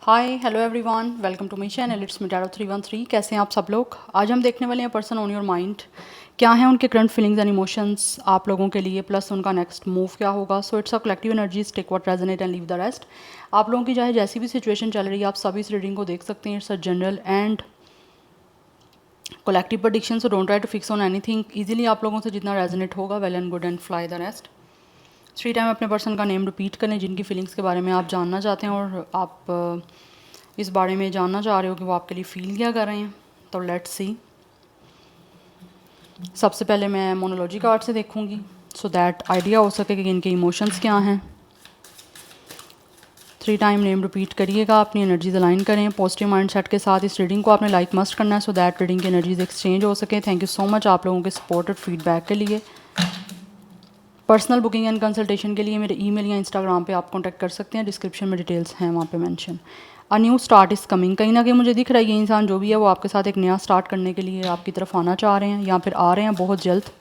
Hi hello everyone, welcome to my channel. It's me tarot 313। कैसे हैं आप सब लोग? आज हम देखने वाले हैं पर्सन ऑन योर माइंड। क्या हैं उनके करंट फीलिंग्स एंड इमोशंस आप लोगों के लिए, प्लस उनका नेक्स्ट मूव क्या होगा। So it's a collective energies, take what resonate and leave the rest. आप लोगों की चाहे जैसी भी सिचुएशन चल रही है, आप सभी इस रीडिंग को देख सकते हैं। It's a general and collective prediction, so don't try to fix on anything. Easily आप लोगों से जितना रेजोनेट होगा, well and good, and fly the rest. 3 time अपने पर्सन का नेम रिपीट करें जिनकी फीलिंग्स के बारे में आप जानना चाहते हैं और आप इस बारे में जानना चाह रहे हो कि वो आपके लिए फील क्या कर रहे हैं। तो लेट्स सी। सबसे पहले मैं मोनोलॉजी कार्ड से देखूंगी सो दैट आइडिया हो सके कि इनके इमोशंस क्या हैं। 3 टाइम नेम रिपीट करिएगा, अपनी एनर्जीज अलाइन करें पॉजिटिव माइंड सेट के साथ। इस रीडिंग को आपने लाइक मस्ट करना है सो दैट रीडिंग की एनर्जीज एक्सचेंज हो सके। थैंक यू सो मच आप लोगों के सपोर्ट और फीडबैक के लिए। पर्सनल बुकिंग एंड कंसल्टेशन के लिए मेरे ईमेल या इंस्टाग्राम पे आप कांटेक्ट कर सकते हैं। डिस्क्रिप्शन में डिटेल्स हैं वहाँ पे mention. A new start is coming. कहीं ना कहीं मुझे दिख रहा है ये इंसान जो भी है वो आपके साथ एक नया स्टार्ट करने के लिए आपकी तरफ आना चाह रहे हैं या फिर आ रहे हैं बहुत जल्द।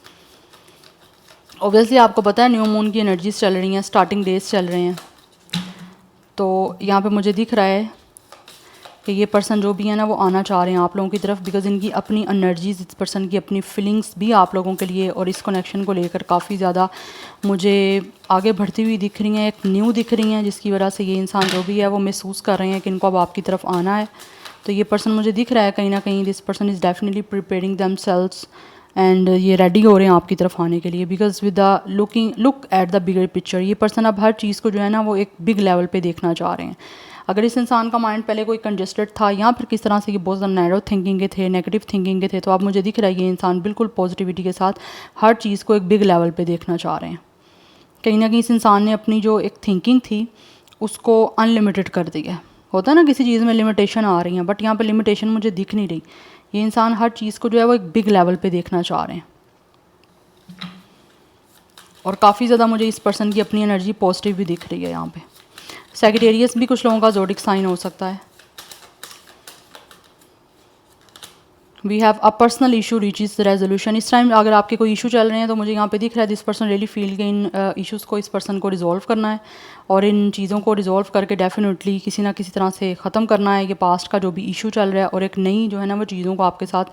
ऑब्वियसली आपको पता है न्यू मून की एनर्जीज चल रही हैं, स्टार्टिंग डेज चल रहे हैं। तो यहाँ पे मुझे दिख रहा है कि ये पर्सन जो भी है ना वो आना चाह रहे हैं आप लोगों की तरफ, बिकॉज इनकी अपनी एनर्जीज, इस पर्सन की अपनी फीलिंग्स भी आप लोगों के लिए और इस कनेक्शन को लेकर काफ़ी ज़्यादा मुझे आगे बढ़ती हुई दिख रही हैं, एक न्यू दिख रही हैं, जिसकी वजह से ये इंसान जो भी है वो महसूस कर रहे हैं कि इनको अब आपकी तरफ आना है। तो ये पर्सन मुझे दिख रहा है कहीं ना कहीं this person is definitely preparing themselves and ये रेडी हो रहे हैं आपकी तरफ आने के लिए, because with the look at the bigger picture. ये पर्सन अब हर चीज़ को जो है ना वो एक बिग लेवल पे देखना चाह रहे हैं। अगर इस इंसान का माइंड पहले कोई कंजेस्टेड था या फिर किस तरह से ये बहुत ज़्यादा नैरो थिंकिंग के थे, नेगेटिव थिंकिंग के थे, तो अब मुझे दिख रहा है ये इंसान बिल्कुल पॉजिटिविटी के साथ हर चीज़ को एक बिग लेवल पे देखना चाह रहे हैं। कहीं ना कहीं इस इंसान ने अपनी जो एक थिंकिंग थी उसको अनलिमिटेड कर दिया है। होता है ना किसी चीज़ में लिमिटेशन आ रही हैं, बट यहाँ पे लिमिटेशन मुझे दिख नहीं रही। ये इंसान हर चीज़ को जो है वो एक बिग लेवल पे देखना चाह रहे हैं और काफ़ी ज़्यादा मुझे इस पर्सन की अपनी एनर्जी पॉजिटिव भी दिख रही है। यहाँ पे सैजिटेरियस भी कुछ लोगों का ज़ोडिक साइन हो सकता है। We have a personal issue reaches resolution. इस टाइम अगर आपके कोई इशू चल रहे हैं तो मुझे यहाँ पे दिख रहा है दिस पर्सन रियली फील के इन इश्यूज़ को इस पर्सन को रिजॉल्व करना है और इन चीज़ों को रिजॉल्व करके डेफिनेटली किसी ना किसी तरह से ख़त्म करना है ये पास्ट का जो भी इशू चल रहा है और एक नई जो है ना वो चीज़ों को आपके साथ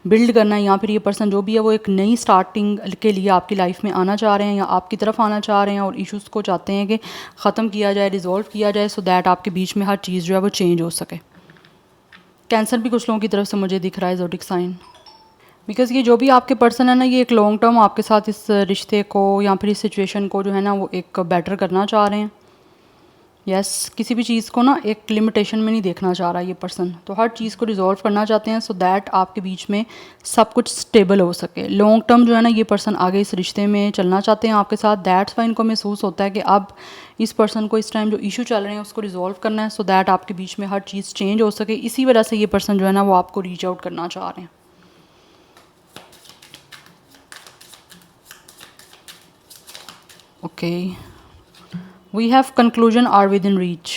बिल्ड करना है। या फिर ये पर्सन जो भी है वो एक नई स्टार्टिंग के लिए आपकी लाइफ में आना चाह रहे हैं या आपकी तरफ आना चाह रहे हैं और इशूज़ को चाहते हैं कि ख़त्म किया जाए, रिजॉल्व किया जाए, सो दैट आपके बीच में हर चीज़ जो है वो चेंज हो सके। कैंसर भी कुछ लोगों की तरफ से मुझे दिख रहा है ज़ोडिक साइन, बिकॉज़ ये जो भी आपके पर्सन है ना ये एक लॉन्ग टर्म आपके साथ इस रिश्ते को या फिर इस सिचुएशन को जो है ना वो एक बेटर करना चाह रहे हैं। यस किसी भी चीज़ को ना एक लिमिटेशन में नहीं देखना चाह रहा ये पर्सन, तो हर चीज़ को रिजॉल्व करना चाहते हैं सो दैट आपके बीच में सब कुछ स्टेबल हो सके। लॉन्ग टर्म जो है ना ये पर्सन आगे इस रिश्ते में चलना चाहते हैं आपके साथ। दैट्स वाई इनको महसूस होता है कि अब इस पर्सन को इस टाइम जो इशू चल रहे हैं उसको रिजॉल्व करना है सो दैट आपके बीच में हर चीज़ चेंज हो सके। इसी वजह से ये पर्सन जो है ना वो आपको रीच आउट करना चाह रहे हैं। Okay we have conclusion are within reach.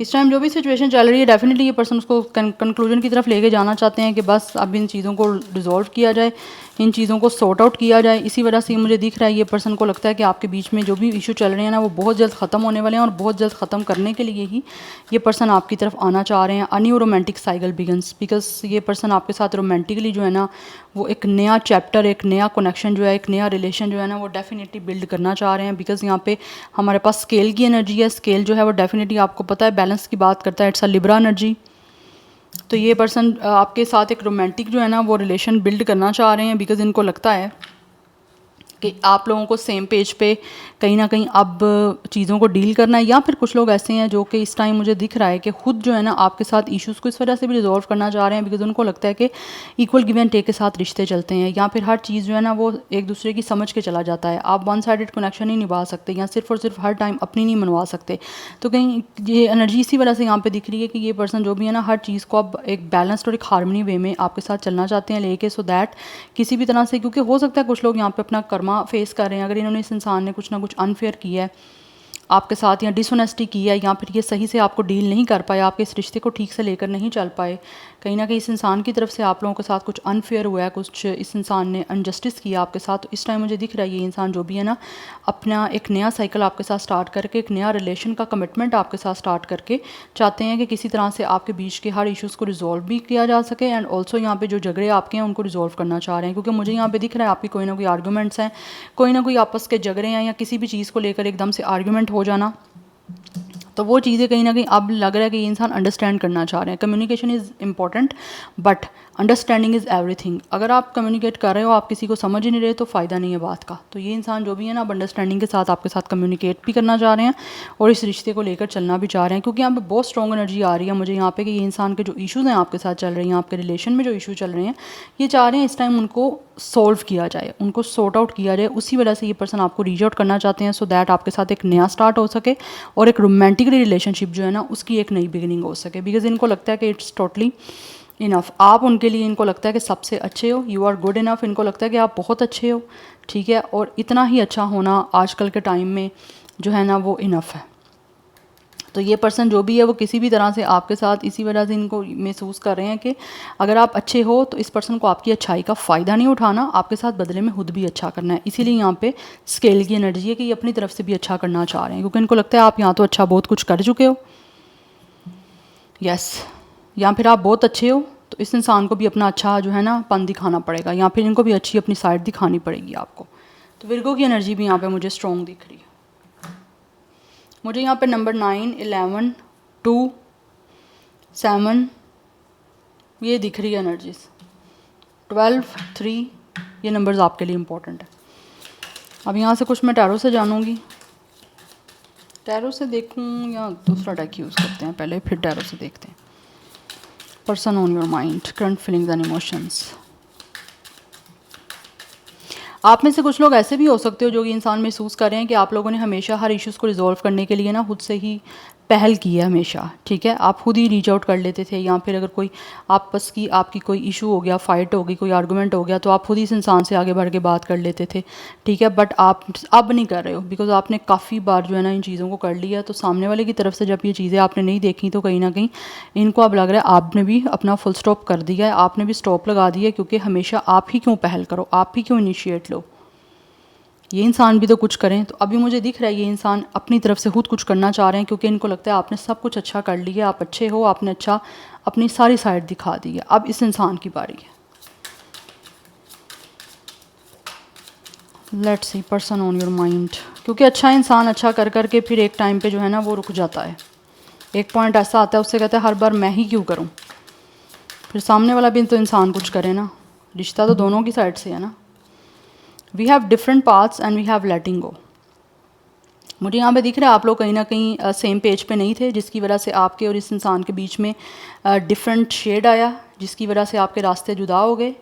इस टाइम जो भी सिचुएशन चल रही है डेफिनेटली ये पर्सन उसको कंक्लूजन की तरफ लेके जाना चाहते हैं कि बस अब इन चीज़ों को रिजॉल्व किया जाए, इन चीज़ों को सॉर्ट आउट किया जाए। इसी वजह से मुझे दिख रहा है ये पर्सन को लगता है कि आपके बीच में जो भी इशू चल रहे हैं ना वो बहुत जल्द ख़त्म होने वाले हैं और बहुत जल्द ख़त्म करने के लिए ही ये पर्सन आपकी तरफ आना चाह रहे हैं। A new romantic cycle begins, because ये पर्सन आपके साथ रोमांटिकली जो है ना वो एक नया चैप्टर, एक नया कनेक्शन जो है, एक नया रिलेशन जो है ना वो डेफिनेटली बिल्ड करना चाह रहे हैं। बिकॉज यहाँ पे हमारे पास स्केल की एनर्जी है। स्केल जो है वो डेफिनेटली आपको पता है बैलेंस की बात करता है, इट्स अ लिब्रा एनर्जी। तो ये पर्सन आपके साथ एक रोमांटिक जो है ना वो रिलेशन बिल्ड करना चाह रहे हैं बिकॉज इनको लगता है कि आप लोगों को सेम पेज पे कहीं ना कहीं अब चीज़ों को डील करना है। या फिर कुछ लोग ऐसे हैं जो कि इस टाइम मुझे दिख रहा है कि खुद जो है ना आपके साथ इश्यूज़ को इस वजह से भी रिजॉल्व करना चाह रहे हैं बिकॉज उनको लगता है कि इक्वल गिव एंड टेक के साथ रिश्ते चलते हैं या फिर हर चीज़ जो है ना वो एक दूसरे की समझ के चला जाता है। आप वन साइडेड कनेक्शन ही निभा सकते या सिर्फ और सिर्फ हर टाइम अपनी नहीं मनवा सकते। तो कहीं ये एनर्जी इसी वजह से यहाँ पे दिख रही है कि ये पर्सन जो भी है ना हर चीज़ को अब एक बैलेंस्ड और एक हार्मनी वे में आपके साथ चलना चाहते हैं लेके, सो दैट किसी भी तरह से, क्योंकि हो सकता है कुछ लोग यहाँ पे अपना कर्मा फेस कर रहे हैं। अगर इन्होंने इस इंसान ने कुछ ना कुछ अनफेयर किया है, आपके साथ या डिसऑनेस्टी की है, या फिर ये सही से आपको डील नहीं कर पाए, आपके इस रिश्ते को ठीक से लेकर नहीं चल पाए, कहीं ना कहीं इस इंसान की तरफ से आप लोगों के साथ कुछ अनफेयर हुआ है, कुछ इस इंसान ने अनजस्टिस किया आपके साथ, तो इस टाइम मुझे दिख रहा है ये इंसान जो भी है ना, अपना एक नया साइकिल आपके साथ स्टार्ट करके, एक नया रिलेशन का कमिटमेंट आपके साथ स्टार्ट करके चाहते हैं कि किसी तरह से आपके बीच के हर इश्यूज़ को रिजॉल्व भी किया जा सके, एंड ऑल्सो यहाँ पे जो झगड़े आपके हैं उनको रिजॉल्व करना चाह रहे हैं, क्योंकि मुझे यहाँ पे दिख रहा है आपकी कोई ना कोई आर्गूमेंट्स हैं, कोई ना कोई आपस के झगड़े हैं, या किसी भी चीज़ को लेकर एकदम से आर्गूमेंट हो जाना, तो वो चीज़ें कहीं ना कहीं अब लग रहा है कि ये इंसान अंडरस्टैंड करना चाह रहे हैं। Communication is important but understanding is everything. अगर आप कम्युनिकेट कर रहे हो, आप किसी को समझ ही नहीं रहे, तो फ़ायदा नहीं है बात का। तो ये इंसान जो भी है ना, अब अंडरस्टैंडिंग के साथ आपके साथ कम्युनिकेट भी करना चाह रहे हैं और इस रिश्ते को लेकर चलना भी चाह रहे हैं, क्योंकि यहाँ पे बहुत स्ट्रॉन्ग एनर्जी आ रही है मुझे यहाँ पे कि ये इंसान के जो इशूज़ हैं आपके साथ चल रहे हैं, आपके रिलेशन में जो इशू चल रहे हैं, ये चाह रहे हैं इस टाइम उनको सॉल्व किया जाए, उनको सॉर्ट आउट किया जाए। उसी वजह से ये पर्सन आपको रीच आउट करना चाहते हैं, सो दैट आपके साथ एक नया स्टार्ट हो सके और एक रोमांटिक रिलेशनशिप जो है ना उसकी एक नई बिगिनिंग हो सके, बिकॉज इनको लगता है कि इट्स टोटली इनफ। आप उनके लिए, इनको लगता है कि सबसे अच्छे हो, यू आर गुड इनफ। इनको लगता है कि आप बहुत अच्छे हो, ठीक है, और इतना ही अच्छा होना आजकल के टाइम में जो है ना वो इनफ है। तो ये पर्सन जो भी है वो किसी भी तरह से आपके साथ इसी वजह से इनको महसूस कर रहे हैं कि अगर आप अच्छे हो तो इस पर्सन को आपकी अच्छाई का फ़ायदा नहीं उठाना, आपके साथ बदले में खुद भी अच्छा करना है। इसीलिए यहाँ पे स्केल की एनर्जी है कि ये अपनी तरफ से भी अच्छा करना चाह रहे हैं, क्योंकि इनको लगता है आप यहाँ तो अच्छा बहुत कुछ कर चुके हो, यस, या फिर आप बहुत अच्छे हो, तो इस इंसान को भी अपना अच्छा जो है ना पन दिखाना पड़ेगा, या फिर इनको भी अच्छी अपनी साइड दिखानी पड़ेगी आपको। तो विर्गो की एनर्जी भी यहाँ पे मुझे स्ट्रॉन्ग दिख रही है। मुझे यहाँ पे नंबर 9, 11, 2, 7 ये दिख रही है एनर्जीज, 12, 3 ये नंबर्स आपके लिए इम्पोर्टेंट है। अब यहाँ से कुछ मैं टैरो से जानूँगी, टैरो से देखूँ या दूसरा डेक यूज़ करते हैं पहले, फिर टैरो से देखते हैं। Person on your mind, current feelings and emotions. आप में से कुछ लोग ऐसे भी हो सकते हो जो कि इंसान महसूस कर रहे हैं कि आप लोगों ने हमेशा हर इश्यूज़ को रिजॉल्व करने के लिए ना खुद से ही पहल की है हमेशा, ठीक है, आप खुद ही रीच आउट कर लेते थे, या फिर अगर कोई आपस की आपकी कोई इशू हो गया, फाइट हो गई, कोई आर्गूमेंट हो गया, तो आप खुद ही इस इंसान से आगे बढ़ के बात कर लेते थे, ठीक है, बट आप अब नहीं कर रहे हो, बिकॉज आपने काफ़ी बार जो है ना इन चीज़ों को कर लिया। तो सामने वाले की तरफ से जब ये चीज़ें आपने नहीं देखी, तो कहीं ना कहीं इनको अब लग रहा है आपने भी अपना फुल स्टॉप कर दिया है, आपने भी स्टॉप लगा दिया है, क्योंकि हमेशा आप ही क्यों पहल करो, आप ही क्यों इनिशिएट लो, ये इंसान भी तो कुछ करें। तो अभी मुझे दिख रहा है ये इंसान अपनी तरफ से खुद कुछ करना चाह रहे हैं, क्योंकि इनको लगता है आपने सब कुछ अच्छा कर लिया, आप अच्छे हो, आपने अच्छा अपनी सारी साइड दिखा दी है। अब इस इंसान की बारी है। Let's see person on your mind, क्योंकि अच्छा इंसान अच्छा कर करके फिर एक टाइम पे जो है ना वो रुक जाता है। एक पॉइंट ऐसा आता है, उससे कहता है हर बार मैं ही क्यों करूँ, फिर सामने वाला भी तो इंसान कुछ करे ना, रिश्ता तो दोनों की साइड से है ना। We have different paths and we have letting go. मुझे यहाँ पे दिख रहा है आप लोग कहीं ना कहीं सेम पेज पे नहीं थे, जिसकी वजह से आपके और इस इंसान के बीच में डिफरेंट शेड आया, जिसकी वजह से आपके रास्ते जुदा हो गए,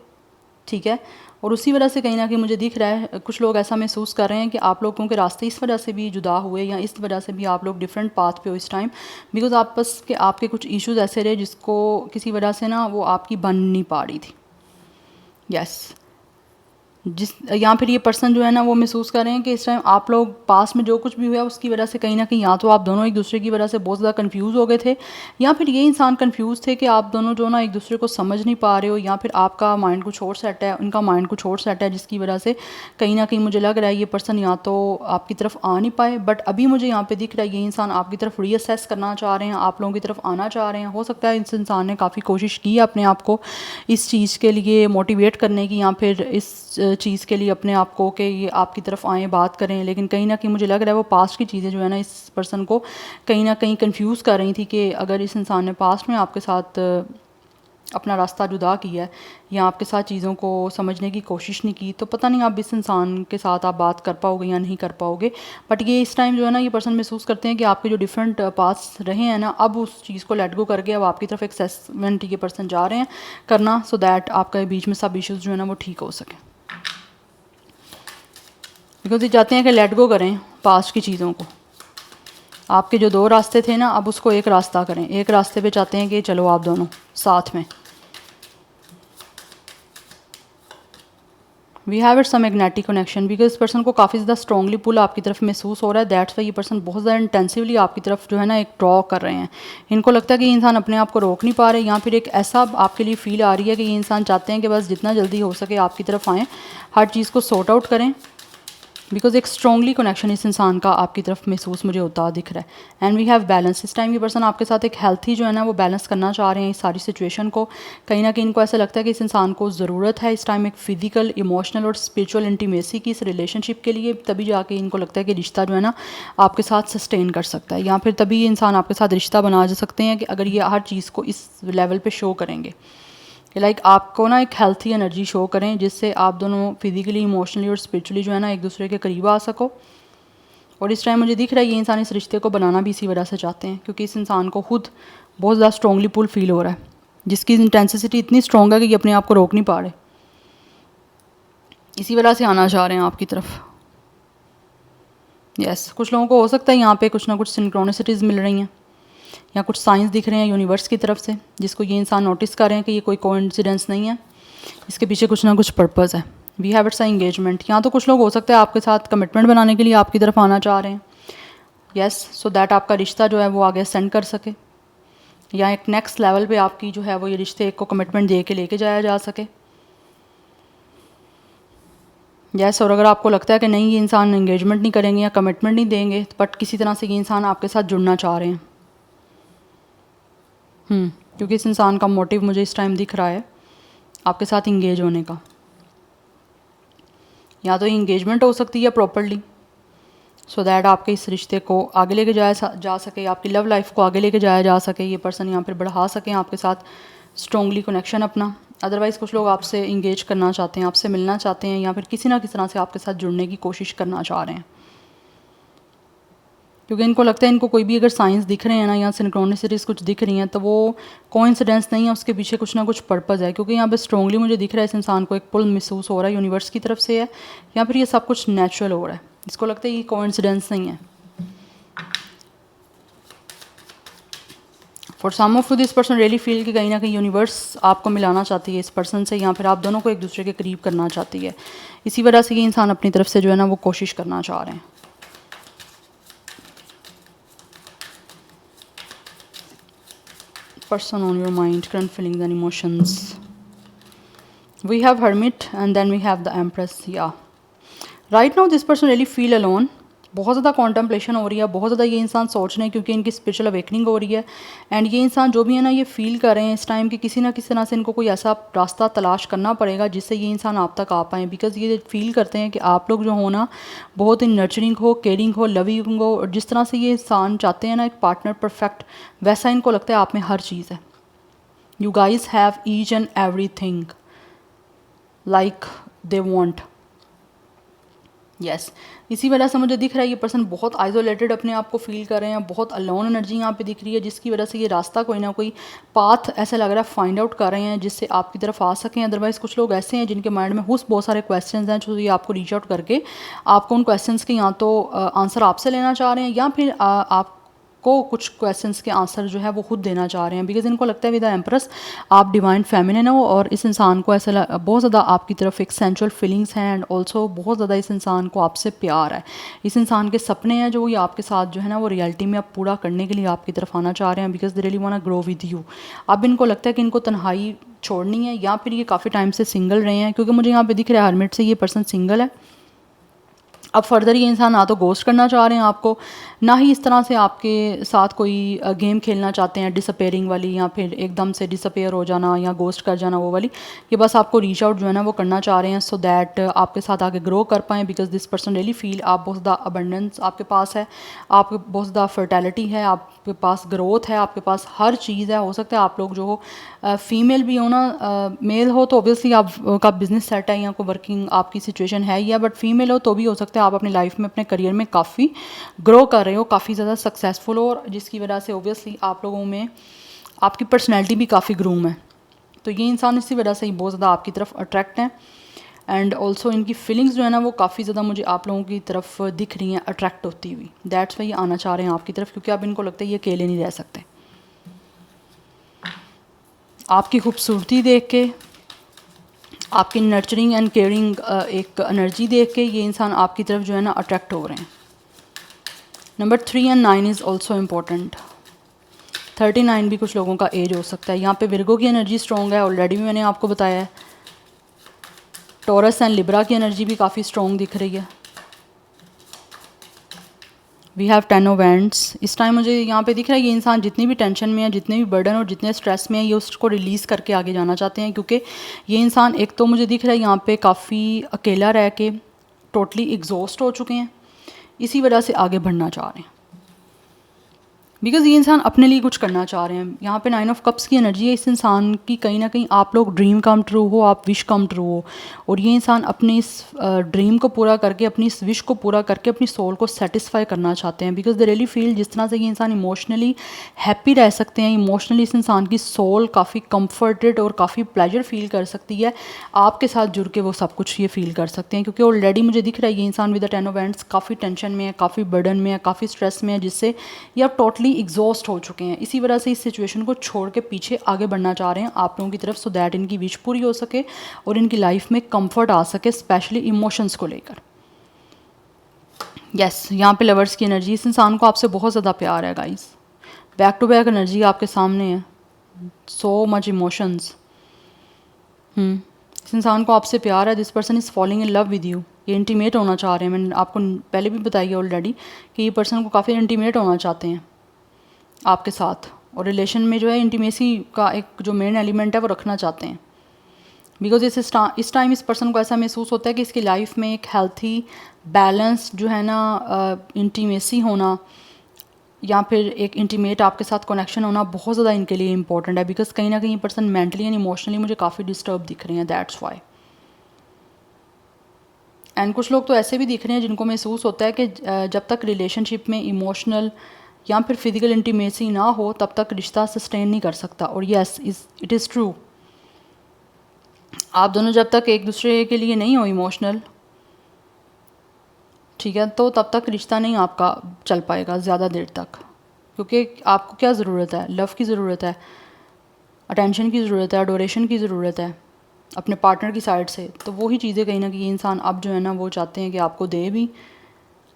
ठीक है। और उसी वजह से कहीं ना कहीं मुझे दिख रहा है कुछ लोग ऐसा महसूस कर रहे हैं कि आप लोगों के रास्ते इस वजह से भी जुदा हुए, या इस वजह से भी आप लोग डिफरेंट पाथ पे हो इस टाइम, बिकॉज आपस के आपके कुछ इश्यूज ऐसे रहे जिसको किसी वजह से ना वो आपकी बन नहीं पा रही थी, यस। जिस या फिर ये पर्सन जो है ना वो महसूस कर रहे हैं कि इस टाइम आप लोग पास में जो कुछ भी हुआ उसकी वजह से कहीं ना कहीं या तो आप दोनों एक दूसरे की वजह से बहुत ज़्यादा कंफ्यूज हो गए थे, या फिर ये इंसान कंफ्यूज थे कि आप दोनों जो ना एक दूसरे को समझ नहीं पा रहे हो, या फिर आपका माइंड कुछ और सेट है, उनका माइंड कुछ और सेट है, जिसकी वजह से कहीं ना कहीं मुझे लग रहा है ये पर्सन या तो आपकी तरफ आ नहीं पाए। बट अभी मुझे यहाँ पर दिख रहा है ये इंसान आपकी तरफ रीअसेस करना चाह रहे हैं, आप लोगों की तरफ आना चाह रहे हैं। हो सकता है इस इंसान ने काफ़ी कोशिश की अपने आप को इस चीज़ के लिए मोटिवेट करने की, या फिर इस चीज़ के लिए अपने आप को कि ये आपकी तरफ आएँ बात करें, लेकिन कहीं ना कहीं मुझे लग रहा है वो पास्ट की चीज़ें जो है ना इस पर्सन को कहीं ना कहीं कंफ्यूज कर रही थी कि अगर इस इंसान ने पास्ट में आपके साथ अपना रास्ता जुदा किया है या आपके साथ चीज़ों को समझने की कोशिश नहीं की, तो पता नहीं आप इस इंसान के साथ आप बात कर पाओगे या नहीं कर पाओगे। बट ये इस टाइम जो है ना ये पर्सन महसूस करते हैं कि आपके जो डिफरेंट पाथ्स रहे हैं ना, अब उस चीज़ को लेट गो करके अब आपकी तरफ एक्सेसमेंट ये पर्सन जा रहे हैं करना, सो दैट आपके बीच में सब इश्यूज़ जो है ना वो ठीक हो सके। बिकॉज ये चाहते हैं कि लेट गो करें पास्ट की चीज़ों को। आपके जो दो रास्ते थे ना अब उसको एक रास्ता करें, एक रास्ते पे चाहते हैं कि चलो आप दोनों साथ में। We have it some magnetic connection because इस पर्सन को काफ़ी ज़्यादा स्ट्रॉन्गली पुल आपकी तरफ महसूस हो रहा है। दैट्स वाई ये पर्सन बहुत ज़्यादा इंटेंसिवली आपकी तरफ जो है ना एक ड्रॉ कर रहे हैं। इनको लगता है कि ये इंसान अपने आप को रोक नहीं पा रहे, या फिर एक ऐसा आपके लिए फील आ रही है कि ये इंसान चाहते हैं कि बस जितना जल्दी हो सके आपकी तरफ आएँ, हर चीज़ को सॉर्ट आउट करें, बिकॉज एक स्ट्रॉन्गली कनेक्शन इस इंसान का आपकी तरफ महसूस मुझे होता दिख रहा है। And we have balance. इस टाइम ये पर्सन आपके साथ एक हेल्थी जो है ना वो बैलेंस करना चाह रहे हैं इस सारी सिचुएशन को। कहीं ना कहीं इनको ऐसा लगता है कि इस इंसान को ज़रूरत है इस टाइम एक फिजिकल, इमोशनल और स्पिरिचुअल इंटीमेसी की इस रिलेशनशिप के लिए, तभी जाके इनको लगता है कि रिश्ता जो है ना आपके साथ सस्टेन कर सकता है, या फिर तभी ये इंसान आपके साथ रिश्ता बना जा सकते हैं कि अगर ये हर चीज़ को इस लेवल पर शो करेंगे, लाइक आपको ना एक हेल्थी एनर्जी शो करें जिससे आप दोनों फिजिकली, इमोशनली और स्पिरिचुअली जो है ना एक दूसरे के करीब आ सको। और इस टाइम मुझे दिख रहा है ये इंसान इस रिश्ते को बनाना भी इसी वजह से चाहते हैं, क्योंकि इस इंसान को खुद बहुत ज़्यादा स्ट्रॉन्गली पुल फील हो रहा है, जिसकी इंटेंसिटी इतनी स्ट्रॉन्ग है कि ये अपने आप को रोक नहीं पा रहे, इसी वजह से आना चाह रहे हैं आपकी तरफ। यस, कुछ लोगों को हो सकता है यहाँ पे कुछ ना कुछ सिंक्रोनिसिटीज़ मिल रही हैं या कुछ साइंस दिख रहे हैं यूनिवर्स की तरफ से, जिसको ये इंसान नोटिस कर रहे हैं कि ये कोई कोइंसिडेंस नहीं है, इसके पीछे कुछ ना कुछ पर्पज़ है। We have its engagement. यहाँ तो कुछ लोग हो सकता है आपके साथ कमिटमेंट बनाने के लिए आपकी तरफ आना चाह रहे हैं। यस, सो दैट आपका रिश्ता जो है वो आगे सेंड कर सके, या एक नेक्स्ट लेवल पे आपकी जो है वो ये रिश्ते को कमिटमेंट दे के लेके जाया जा सके। यस, और अगर आपको लगता है कि नहीं ये इंसान एंगेजमेंट नहीं करेंगे या कमिटमेंट नहीं देंगे, बट किसी तरह से ये इंसान आपके साथ जुड़ना चाह रहे हैं, क्योंकि इस इंसान का मोटिव मुझे इस टाइम दिख रहा है आपके साथ इंगेज होने का। या तो इंगेजमेंट हो सकती है प्रॉपरली, सो दैट आपके इस रिश्ते को आगे लेके जाया जा सके, आपकी लव लाइफ को आगे लेके जाया जा सके, ये पर्सन यहाँ पर बढ़ा सकें आपके साथ स्ट्रॉन्गली कनेक्शन अपना। अदरवाइज़ कुछ लोग आपसे इंगेज करना चाहते हैं, आपसे मिलना चाहते हैं, या फिर किसी ना किसी तरह से आपके साथ जुड़ने की कोशिश करना चाह रहे हैं, क्योंकि इनको लगता है इनको कोई भी अगर साइंस दिख रहे हैं ना या सिंक्रोनिसिटीज़ कुछ दिख रही हैं तो वो कोइंसिडेंस नहीं है, उसके पीछे कुछ ना कुछ पर्पज़ है। क्योंकि यहाँ पे स्ट्रॉन्गली मुझे दिख रहा है इस इंसान को एक पुल महसूस हो रहा है यूनिवर्स की तरफ से है, या फिर ये सब कुछ नेचुरल हो रहा है, इसको लगता है ये कोइंसिडेंस नहीं है। For some of you this person really feel कि कहीं ना कहीं यूनिवर्स आपको मिलाना चाहती है इस पर्सन से, या फिर आप दोनों को एक दूसरे के करीब करना चाहती है, इसी वजह से ये इंसान अपनी तरफ से जो है ना वो कोशिश करना चाह रहे हैं। Person on your mind, current feelings and emotions. We have Hermit and then we have the Empress. Yeah, right now this person really feel alone. बहुत ज़्यादा कॉन्टम्पलेशन हो रही है, बहुत ज़्यादा ये इंसान सोच रहे हैं, क्योंकि इनकी स्पिरिचुअल अवेकनिंग हो रही है। एंड ये इंसान जो भी है ना ये फील कर रहे हैं इस टाइम कि किसी ना किसी तरह से इनको कोई ऐसा रास्ता तलाश करना पड़ेगा जिससे ये इंसान आप तक आ पाएँ, बिकॉज ये फील करते हैं कि आप लोग जो हो ना बहुत ही नर्चरिंग हो, केयरिंग हो, लविंग हो, और जिस तरह से ये इंसान चाहते हैं ना एक पार्टनर परफेक्ट, वैसा इनको लगता है आप में हर चीज़ है। You guys have each and everything like they want. Yes, इसी वजह से मुझे दिख रहा है ये पर्सन बहुत आइसोलेटेड अपने आप को फील कर रहे हैं, बहुत अलोन एनर्जी यहाँ पे दिख रही है, जिसकी वजह से ये रास्ता कोई ना कोई पाथ ऐसा लग रहा है फाइंड आउट कर रहे हैं जिससे आपकी तरफ आ सकें। अदरवाइज़ कुछ लोग ऐसे हैं जिनके माइंड में बहुत सारे क्वेश्चंस हैं, जो ये आपको रीच आउट करके आपको उन क्वेश्चंस के या तो आंसर आपसे लेना चाह रहे हैं, या फिर आप को कुछ क्वेश्चंस के आंसर जो है वो खुद देना चाह रहे हैं, बिकॉज इनको लगता है विद द एम्प्रेस आप डिवाइन फेमिनिन हो, और इस इंसान को ऐसा बहुत ज़्यादा आपकी तरफ एक सेंचुअल फीलिंग्स हैं, एंड ऑल्सो बहुत ज़्यादा इस इंसान को आपसे प्यार है। इस इंसान के सपने हैं जो ये आपके साथ जो है ना वो रियलिटी में आप पूरा करने के लिए आपकी तरफ आना चाह रहे हैं, because they really want to grow with you. अब इनको लगता है कि इनको तन्हाई छोड़नी है, या फिर ये काफ़ी टाइम से सिंगल रहे हैं, क्योंकि मुझे यहाँ पे दिख रहा है हरमिट से ये पर्सन सिंगल है। अब फर्दर ये इंसान ना तो गोस्ट करना चाह रहे हैं आपको, ना ही इस तरह से आपके साथ कोई गेम खेलना चाहते हैं डिसअपेयरिंग वाली, या फिर एकदम से डिसअपेयर हो जाना या गोस्ट कर जाना वो वाली। ये बस आपको रीच आउट जो है ना वो करना चाह रहे हैं, सो दैट आपके साथ आगे ग्रो कर पाएँ, because this person really feel आप बहुत ज़्यादा अबंडेंस आपके पास है, आपके बहुत ज़्यादा फर्टेलिटी है, आपके पास ग्रोथ है, आपके पास हर चीज़ है। हो सकता है आप लोग जो हो फीमेल भी हो ना, मेल हो तो ऑब्वियसली आपका बिजनेस सेट है या कोई वर्किंग आपकी सिचुएशन है ही है, बट फीमेल हो तो भी हो सकता है आप अपनी लाइफ में अपने करियर में काफ़ी ग्रो कर रहे हो, काफ़ी ज़्यादा सक्सेसफुल हो, और जिसकी वजह से ऑब्वियसली आप लोगों में आपकी पर्सनैलिटी भी काफ़ी ग्रूम है। तो ये इंसान इसी वजह से ही बहुत ज़्यादा आपकी तरफ अट्रैक्ट हैं, एंड ऑल्सो इनकी फीलिंग्स जो है ना वो काफ़ी ज़्यादा मुझे आप लोगों की तरफ दिख रही हैं अट्रैक्ट होती हुई। दैट्स वाई ये आना चाह रहे हैं आपकी तरफ, क्योंकि अब इनको लगता है ये अकेले नहीं रह सकते। आपकी खूबसूरती देख के, आपकी नर्चरिंग एंड केयरिंग एक एनर्जी देख के ये इंसान आपकी तरफ जो है ना अट्रैक्ट हो रहे हैं। Number 3 and 9 is also important. 39 भी कुछ लोगों का एज हो सकता है। यहाँ पे विर्गो की एनर्जी स्ट्रॉन्ग है, ऑलरेडी भी मैंने आपको बताया है। टॉरस एंड लिब्रा की एनर्जी भी काफ़ी स्ट्रॉन्ग दिख रही है। We have 10 of wands. इस टाइम मुझे यहाँ पे दिख रहा है ये इंसान जितनी भी टेंशन में है, जितने भी बर्डन और जितने स्ट्रेस में है, ये उसको रिलीज़ करके आगे जाना चाहते हैं, क्योंकि ये इंसान एक तो मुझे दिख रहा है यहाँ पे काफ़ी अकेला रह के टोटली एग्जॉस्ट हो चुके हैं, इसी वजह से आगे बढ़ना चाह रहे हैं, बिकॉज़ ये इंसान अपने लिए कुछ करना चाह रहे हैं। यहाँ पे 9 ऑफ कप्स की एनर्जी है इस इंसान की। कहीं ना कहीं आप लोग ड्रीम कम ट्रू हो, आप विश कम ट्रू हो, और ये इंसान अपने इस ड्रीम को पूरा करके, अपनी इस विश को पूरा करके अपनी सोल को सेटिस्फाई करना चाहते हैं, बिकॉज दे रियली फील जिस तरह से ये इंसान इमोशनली हैप्पी रह सकते हैं, इमोशनली इस इंसान की सोल काफ़ी कम्फर्टेड और काफ़ी प्लेजर फील कर सकती है। आपके साथ जुड़ के वो सब कुछ ये फील कर सकते हैं, क्योंकि ऑलरेडी मुझे दिख रहा है ये इंसान विद द 10 ऑफ वैंड्स काफ़ी टेंशन में है, काफ़ी बर्डन में है, काफ़ी स्ट्रेस में है, जिससे ये आप टोटली एग्जॉस्ट हो चुके हैं। इसी वजह से इस सिचुएशन को छोड़ के पीछे आगे बढ़ना चाह रहे हैं आप लोगों की तरफ, सो दैट इनकी विश पूरी हो सके और इनकी लाइफ में कंफर्ट आ सके, स्पेशली इमोशंस को लेकर। यस, यहाँ पे लवर्स की एनर्जी, इस इंसान को आपसे बहुत ज़्यादा प्यार है guys. Back to back energy आपके सामने है, सो मच इमोशंस। इस इंसान को आपसे प्यार है, this person is falling in love with you. ये इंटीमेट होना चाह रहे हैं, मैंने आपको पहले भी बताई है ऑलरेडी कि ये पर्सन को काफ़ी इंटीमेट होना चाहते हैं आपके साथ, और रिलेशन में जो है इंटीमेसी का एक जो मेन एलिमेंट है वो रखना चाहते हैं, बिकॉज इस टाइम इस पर्सन को ऐसा महसूस होता है कि इसकी लाइफ में एक हेल्थी बैलेंस जो है ना, इंटीमेसी होना या फिर एक इंटीमेट आपके साथ कनेक्शन होना बहुत ज़्यादा इनके लिए इंपॉर्टेंट है, बिकॉज कहीं ना कहीं पर्सन मेंटली एंड इमोशनली मुझे काफ़ी डिस्टर्ब दिख रहे हैं, दैट्स वाई। एंड कुछ लोग तो ऐसे भी दिख रहे हैं जिनको महसूस होता है कि जब तक रिलेशनशिप में इमोशनल या फिर फिजिकल इंटीमेसी ना हो तब तक रिश्ता सस्टेन नहीं कर सकता, और यस इट इज़ ट्रू। आप दोनों जब तक एक दूसरे के लिए नहीं हो इमोशनल, ठीक है, तो तब तक रिश्ता नहीं आपका चल पाएगा ज़्यादा देर तक, क्योंकि आपको क्या ज़रूरत है? लव की ज़रूरत है, अटेंशन की ज़रूरत है, अडोरेशन की ज़रूरत है अपने पार्टनर की साइड से। तो वही चीज़ें कहीं ना कहीं इंसान अब जो है ना वो चाहते हैं कि आपको दे भी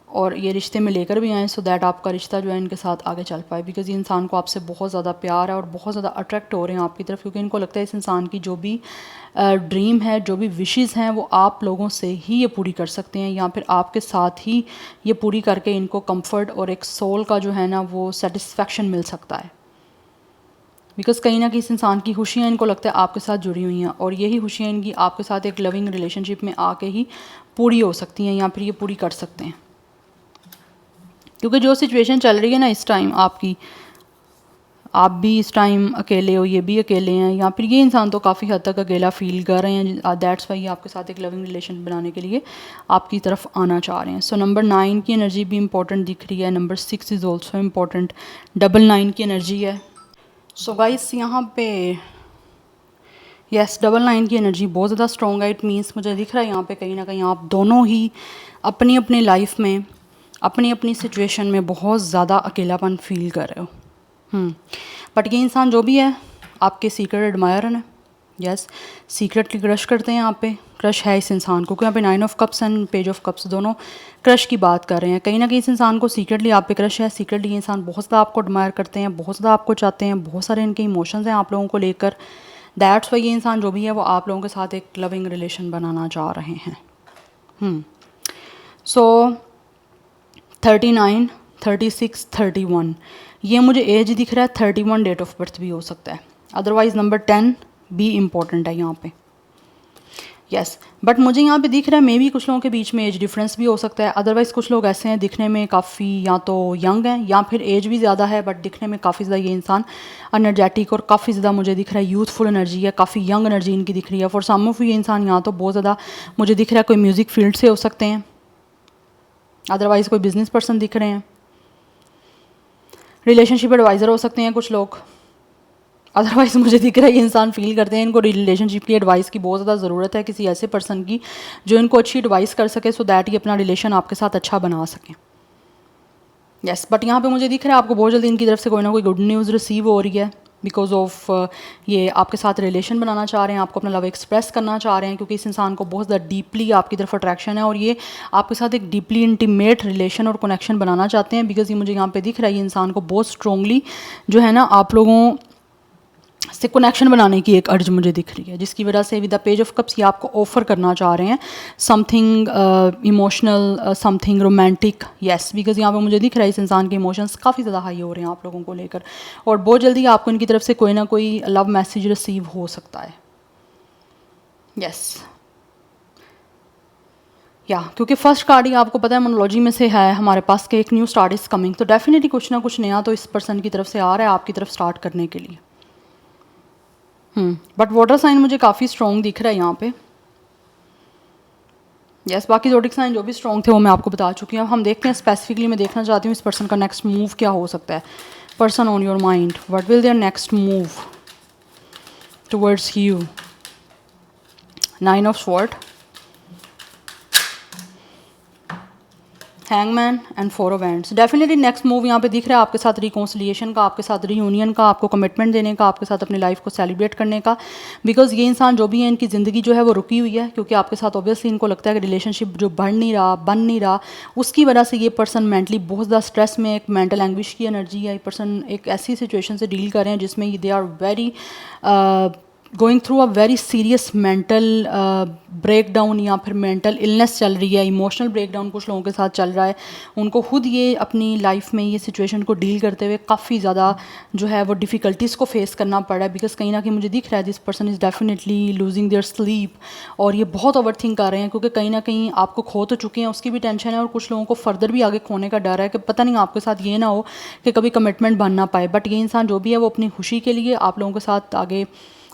और ये रिश्ते में लेकर भी आएँ, सो दैट आपका रिश्ता जो है इनके साथ आगे चल पाए, बिकॉज ये इंसान को आपसे बहुत ज़्यादा प्यार है और बहुत ज़्यादा अट्रैक्ट हो रहे हैं आपकी तरफ, क्योंकि इनको लगता है इस इंसान की जो भी ड्रीम है, जो भी विशेज़ हैं, वो आप लोगों से ही ये पूरी कर सकते हैं, या फिर आपके साथ ही ये पूरी करके इनको कंफर्ट और एक सोल का जो है ना वो सेटिस्फेक्शन मिल सकता है, बिकॉज कहीं ना कहीं इस इंसान की खुशियाँ इनको लगता है आपके साथ जुड़ी हुई हैं, और यही खुशियाँ इनकी आपके साथ एक लविंग रिलेशनशिप में आके ही पूरी हो सकती हैं, या फिर ये पूरी कर सकते हैं, क्योंकि जो सिचुएशन चल रही है ना इस टाइम आपकी, आप भी इस टाइम अकेले हो, ये भी अकेले हैं, या फिर ये इंसान तो काफ़ी हद तक अकेला फील कर रहे हैं, दैट्स वाई आपके साथ एक लविंग रिलेशन बनाने के लिए आपकी तरफ आना चाह रहे हैं। सो नंबर 9 की एनर्जी भी इंपॉर्टेंट दिख रही है, नंबर 6 इज़ ऑल्सो इम्पॉर्टेंट, 9 की एनर्जी है। सो गाइस यहाँ पे यस 9 की एनर्जी बहुत ज़्यादा स्ट्रॉन्ग है। इट मीन्स मुझे दिख रहा है यहाँ पे कहीं ना कहीं आप दोनों ही अपनी अपनी लाइफ में, अपनी अपनी सिचुएशन में बहुत ज़्यादा अकेलापन फील कर रहे हो। बट ये इंसान जो भी है आपके सीक्रेट एडमायर है, यस सीक्रेटली क्रश करते हैं, यहाँ पे क्रश है इस इंसान को, क्योंकि यहाँ पे 9 of cups and page of cups दोनों क्रश की बात कर रहे हैं। कहीं ना कहीं इस इंसान को सीक्रेटली आप पे क्रश है, सीक्रेटली ये इंसान बहुत ज़्यादा आपको एडमायर करते हैं, बहुत ज़्यादा आपको चाहते हैं, बहुत सारे इनके इमोशंस हैं आप लोगों को लेकर, दैट्स वाई ये इंसान जो भी है वो आप लोगों के साथ एक लविंग रिलेशन बनाना चाह रहे हैं। सो 39, 36, 31 ये मुझे एज दिख रहा है, 31 डेट ऑफ बर्थ भी हो सकता है, अदरवाइज़ नंबर 10 भी इम्पॉर्टेंट है यहाँ पे, यस बट मुझे यहाँ पे दिख रहा है मे बी कुछ लोगों के बीच में एज डिफरेंस भी हो सकता है, अदरवाइज़ कुछ लोग ऐसे हैं दिखने में काफ़ी या तो यंग हैं या फिर एज भी ज़्यादा है, बट दिखने में काफ़ी ज़्यादा ये इंसान एनर्जेटिक और काफ़ी ज़्यादा मुझे दिख रहा है यूथफुल एनर्जी है, काफ़ी यंग एनर्जी इनकी दिख रही है। फॉर सम ऑफ ये इंसान यहाँ तो बहुत ज़्यादा मुझे दिख रहा है कोई म्यूज़िक फील्ड से हो सकते हैं, अदरवाइज़ कोई बिजनेस पर्सन दिख रहे हैं, रिलेशनशिप एडवाइज़र हो सकते हैं कुछ लोग, अदरवाइज़ मुझे दिख रहा है ये इंसान फील करते हैं इनको रिलेशनशिप की एडवाइस की बहुत ज़्यादा ज़रूरत है, किसी ऐसे पर्सन की जो इनको अच्छी एडवाइस कर सके, सो दैट ये अपना रिलेशन आपके साथ अच्छा बना सकें। यस बट यहाँ पे मुझे दिख रहा है आपको बहुत जल्दी इनकी तरफ से कोई ना कोई गुड न्यूज़ रिसीव हो रही है, बिकॉज ऑफ ये आपके साथ रिलेशन बनाना चाह रहे हैं, आपको अपना लव एक्सप्रेस करना चाह रहे हैं, क्योंकि इस इंसान को बहुत ज़्यादा डीपली आपकी तरफ अट्रैक्शन है और ये आपके साथ एक डीपली इंटीमेट रिलेशन और कनेक्शन बनाना चाहते हैं। बिकॉज ये मुझे यहाँ पे दिख रहा है, ये इंसान को बहुत स्ट्रॉन्गली जो है ना आप लोगों से कनेक्शन बनाने की एक अर्ज मुझे दिख रही है, जिसकी वजह से with the page of cups ये आपको ऑफर करना चाह रहे हैं something emotional, something romantic. Yes, because यहाँ पे मुझे दिख रहा है इस इंसान के इमोशंस काफ़ी ज़्यादा हाई हो रहे हैं आप लोगों को लेकर, और बहुत जल्दी आपको इनकी तरफ से कोई ना कोई लव मैसेज रिसीव हो सकता है। येस या क्योंकि फर्स्ट कार्ड ही आपको पता है मोनोलॉजी में से है हमारे पास कि एक न्यू स्टार्ट इज़ कमिंग, तो डेफिनेटली कुछ ना कुछ नया तो इस पर्सन की तरफ से आ रहा है आपकी तरफ स्टार्ट करने के लिए। बट वाटर साइन मुझे काफ़ी स्ट्रॉन्ग दिख रहा है यहाँ पे। यस, बाकी ज़ोडिक साइन जो भी स्ट्रॉन्ग थे वो मैं आपको बता चुकी हूँ। अब हम देखते हैं स्पेसिफिकली, मैं देखना चाहती हूँ इस पर्सन का नेक्स्ट मूव क्या हो सकता है। Person on your mind, what will their next move towards you. 9 of sword, hangman and 4 of hands. Definitely next move यहाँ पे दिख रहा है आपके साथ रिकॉन्सिलिएशन का, आपके साथ रीयूनियन का, आपको कमिटमेंट देने का, आपके साथ अपनी लाइफ को सेलिब्रेट करने का। बिकॉज ये इंसान जो भी है इनकी ज़िंदगी जो है वो रुकी हुई है, क्योंकि आपके साथ ऑब्वियसली इनको लगता है कि रिलेशनशिप जो बढ़ नहीं रहा, बन नहीं रहा, उसकी वजह से ये पर्सन मेंटली बहुत ज़्यादा स्ट्रेस में, एक मेंटल एंग्विश की एनर्जी है। ये पर्सन एक ऐसी सिचुएशन से डील कर रहे हैं जिसमें they are very going through a very serious mental break down या फिर मेंटल इलनेस चल रही है, इमोशनल ब्रेक डाउन कुछ लोगों के साथ चल रहा है। उनको खुद ये अपनी लाइफ में ये सिचुएशन को डील करते हुए काफ़ी ज़्यादा जो है वो डिफ़िकल्टीज़ को फेस करना पड़ा है। बिकॉज कहीं ना कहीं मुझे दिख रहा है this person is definitely losing their sleep, और ये बहुत ओवर थिंक कर रहे हैं, क्योंकि कहीं ना कहीं आपको खो तो चुके हैं उसकी भी टेंशन है, और कुछ लोगों को फर्दर भी आगे खोने का डर है कि पता नहीं आपके साथ ये ना हो कि कभी कमिटमेंट बन ना पाए। बट ये इंसान जो भी है वो अपनी खुशी के लिए आप लोगों के साथ आगे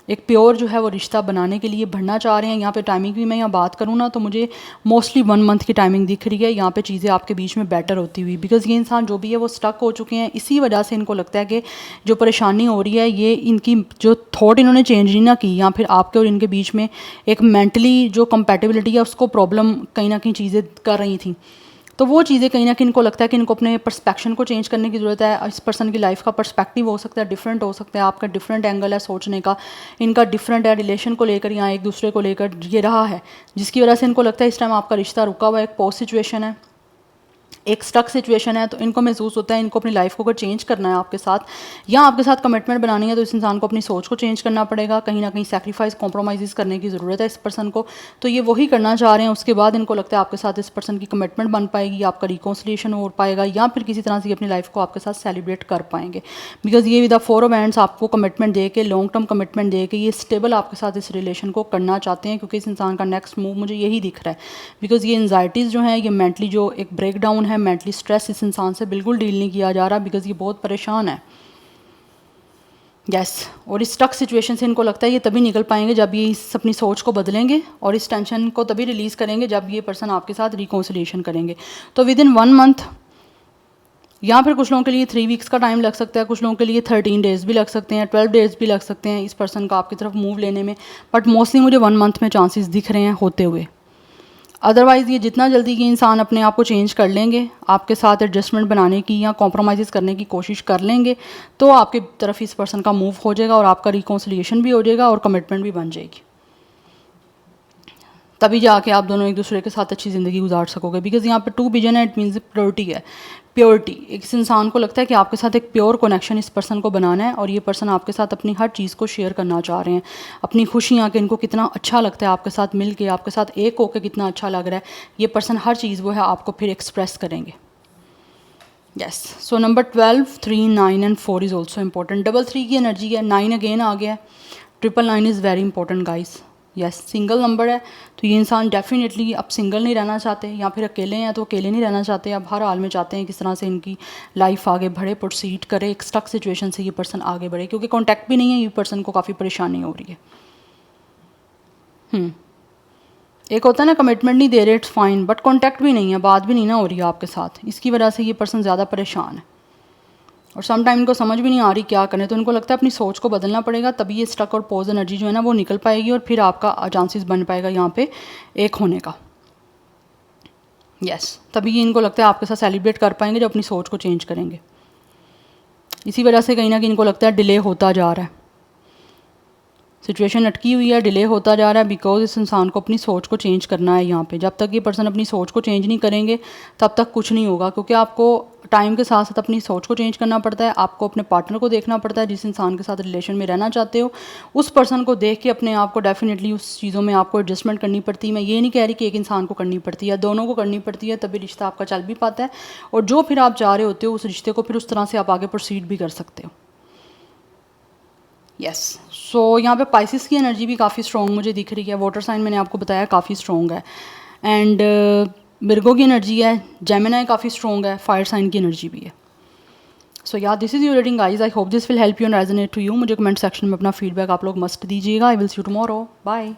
एक प्योर जो है वो रिश्ता बनाने के लिए बढ़ना चाह रहे हैं। यहाँ पे टाइमिंग की मैं यहाँ बात करूँ ना तो मुझे मोस्टली 1 मंथ की टाइमिंग दिख रही है यहाँ पे चीज़ें आपके बीच में बेटर होती हुई। बिकॉज ये इंसान जो भी है वो स्टक हो चुके हैं, इसी वजह से इनको लगता है कि जो परेशानी हो रही है ये इनकी जो थॉट इन्होंने चेंज नहीं ना की, या फिर आपके और इनके बीच में एक मेंटली जो कंपैटिबिलिटी है उसको प्रॉब्लम कहीं ना कहीं चीज़ें कर रही थी। तो वो चीज़ें कहीं ना कहीं इनको लगता है कि इनको अपने पर्सपेक्शन को चेंज करने की ज़रूरत है। इस पर्सन की लाइफ का पर्सपेक्टिव हो सकता है डिफरेंट हो सकता है, आपका डिफरेंट एंगल है सोचने का, इनका डिफरेंट है रिलेशन को लेकर या एक दूसरे को लेकर ये रहा है, जिसकी वजह से इनको लगता है इस टाइम आपका रिश्ता रुका हुआ है, एक पॉज सिचुएशन है, एक स्टक सिचुएशन है। तो इनको महसूस होता है इनको अपनी लाइफ को अगर चेंज करना है आपके साथ या आपके साथ कमिटमेंट बनानी है तो इस इंसान को अपनी सोच को चेंज करना पड़ेगा, कहीं ना कहीं सैक्रिफाइस कॉम्प्रोमाइज़ करने की ज़रूरत है इस पर्सन को। तो ये वही करना चाह रहे हैं। उसके बाद इनको लगता है आपके साथ इस पर्सन की कमिटमेंट बन पाएगी, आपका रिकॉन्सिलिएशन हो पाएगा, या फिर किसी तरह से अपनी लाइफ को आपके साथ सेलिब्रेट कर पाएंगे। बिकॉज ये विद 4 ऑफ हैंड्स आपको कमिटमेंट दे के, लॉन्ग टर्म कमिटमेंट दे के ये स्टेबल आपके साथ इस रिलेशन को करना चाहते हैं, क्योंकि इस इंसान का नेक्स्ट मूव मुझे यही दिख रहा है। बिकॉज ये एंजाइटीज़ जो हैं, ये मेंटली जो एक ब्रेक डाउन है, मेंटली स्ट्रेस इस इंसान से बिल्कुल डील नहीं किया जा रहा, बिकॉज ये बहुत परेशान है। यस, और इस स्टक सिचुएशन से इनको लगता है ये तभी निकल पाएंगे जब ये इस अपनी सोच को बदलेंगे, और इस टेंशन को तभी रिलीज़ करेंगे जब ये पर्सन आपके साथ रिकॉन्सिलिएशन करेंगे। तो विद इन 1 मंथ, या फिर कुछ लोगों के लिए 3 वीक्स का टाइम लग सकता है, कुछ लोगों के लिए 13 डेज़ भी लग सकते हैं, 12 डेज़ भी लग सकते हैं इस पर्सन का आपकी तरफ मूव लेने में। बट मोस्टली मुझे 1 मंथ में चांसेस दिख रहे हैं होते हुए। अदरवाइज़ ये जितना जल्दी ये इंसान अपने आप को चेंज कर लेंगे, आपके साथ एडजस्टमेंट बनाने की या कॉम्प्रोमाइज़ करने की कोशिश कर लेंगे, तो आपकी तरफ इस पर्सन का मूव हो जाएगा और आपका रिकॉन्सिलिएशन भी हो जाएगा और कमिटमेंट भी बन जाएगी। तभी जाके आप दोनों एक दूसरे के साथ अच्छी ज़िंदगी गुजार सकोगे। बिकॉज यहाँ पे 2 विजन है, इट मीन्स प्योरिटी है। प्योरिटी, इस इंसान को लगता है कि आपके साथ एक प्योर कनेक्शन इस पर्सन को बनाना है, और ये पर्सन आपके साथ अपनी हर चीज़ को शेयर करना चाह रहे हैं, अपनी खुशियाँ, कि इनको कितना अच्छा लगता है आपके साथ मिल के, आपके साथ एक होकर कितना अच्छा लग रहा है। ये पर्सन हर चीज़ वो है आपको फिर एक्सप्रेस करेंगे। Yes, so number 12, 3, 9 and 4 is also important. 3 की एनर्जी है, 9 अगेन आ गया है, 999 is very important guys. Yes, single number है, तो ये इंसान डेफिनेटली अब सिंगल नहीं रहना चाहते, या फिर अकेले हैं तो अकेले नहीं रहना चाहते, अब हर हाल में चाहते हैं किस तरह से इनकी लाइफ आगे बढ़े, प्रोसीड करे, एक स्टक सिचुएशन से ये पर्सन आगे बढ़े, क्योंकि कॉन्टैक्ट भी नहीं है, ये पर्सन को काफ़ी परेशानी हो रही है। एक होता है ना कमिटमेंट नहीं दे रहे, इट्स फाइन, बट कॉन्टैक्ट भी नहीं है, बात भी नहीं ना हो रही है आपके साथ, इसकी वजह से ये पर्सन ज़्यादा परेशान है, और सम टाइम इनको समझ भी नहीं आ रही क्या करें। तो इनको लगता है अपनी सोच को बदलना पड़ेगा, तभी ये स्टक और पॉज एनर्जी जो है ना वो निकल पाएगी, और फिर आपका चांसेस बन पाएगा यहाँ पे एक होने का। यस, तभी ये इनको लगता है आपके साथ सेलिब्रेट कर पाएंगे जब अपनी सोच को चेंज करेंगे। इसी वजह से कहीं ना कहीं इनको लगता है डिले होता जा रहा है, सिचुएशन अटकी हुई है, डिले होता जा रहा है, बिकॉज इस इंसान को अपनी सोच को चेंज करना है यहाँ पे। जब तक ये पर्सन अपनी सोच को चेंज नहीं करेंगे तब तक कुछ नहीं होगा, क्योंकि आपको टाइम के साथ साथ अपनी सोच को चेंज करना पड़ता है। आपको अपने पार्टनर को देखना पड़ता है, जिस इंसान के साथ रिलेशन में रहना चाहते हो उस पर्सन को देख के अपने आप को डेफिनेटली उस चीज़ों में आपको एडजस्टमेंट करनी पड़ती है। मैं ये नहीं कह रही कि एक इंसान को करनी पड़ती है, दोनों को करनी पड़ती है, तभी रिश्ता आपका चल भी पाता है, और जो फिर आप चाह रहे होते हो उस रिश्ते को फिर उस तरह से आप आगे प्रोसीड भी कर सकते हो। यस, सो यहाँ पे पाइसिस की एनर्जी भी काफ़ी स्ट्रॉन्ग मुझे दिख रही है। वाटर साइन मैंने आपको बताया काफ़ी स्ट्रॉन्ग है, एंड मिर्गो की एनर्जी है, जेमिनाई काफ़ी स्ट्रॉन्ग है, फायर साइन की एनर्जी भी है। So yeah this is your reading guys, I hope this will help you and resonate to you. मुझे कमेंट सेक्शन में अपना फीडबैक आप लोग मस्ट दीजिएगा। I will see you tomorrow, bye.